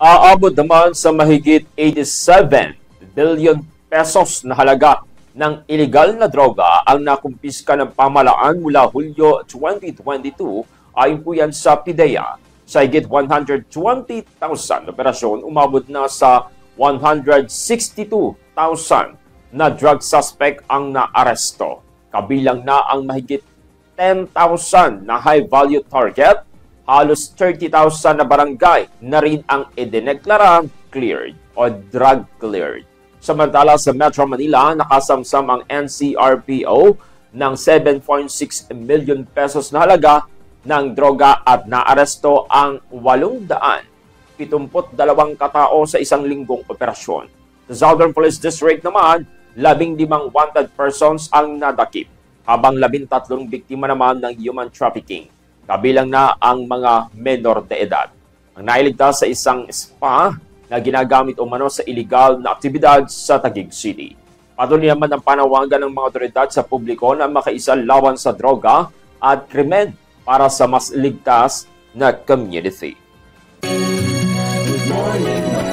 Aabot naman sa mahigit 87 billion pesos na halaga ng iligal na droga ang nakumpiska ng pamahalaan mula Hulyo 2022 ayon po yan sa PIDEA. Sa higit 120,000 operasyon, umabot na sa 162,000 na drug suspect ang naaresto. Kabilang na ang mahigit 10,000 na high-value target, halos 30,000 na barangay na rin ang idineklarang cleared o drug cleared. Samantala sa Metro Manila, nakasamsam ang NCRPO ng 7.6 million pesos na halaga ng droga at naaresto ang 872 katao sa isang linggong operasyon. Sa Southern Police District naman, 15 wanted persons ang nadakip, habang 13 biktima naman ng human trafficking. Kabilang na ang mga menor de edad. Ang nailigtas sa isang spa na ginagamit umano sa iligal na aktibidad sa Taguig City. Patuloy naman ang panawagan ng mga otoridad sa publiko na makaisa laban sa droga at krimen para sa mas ligtas na community. Good morning,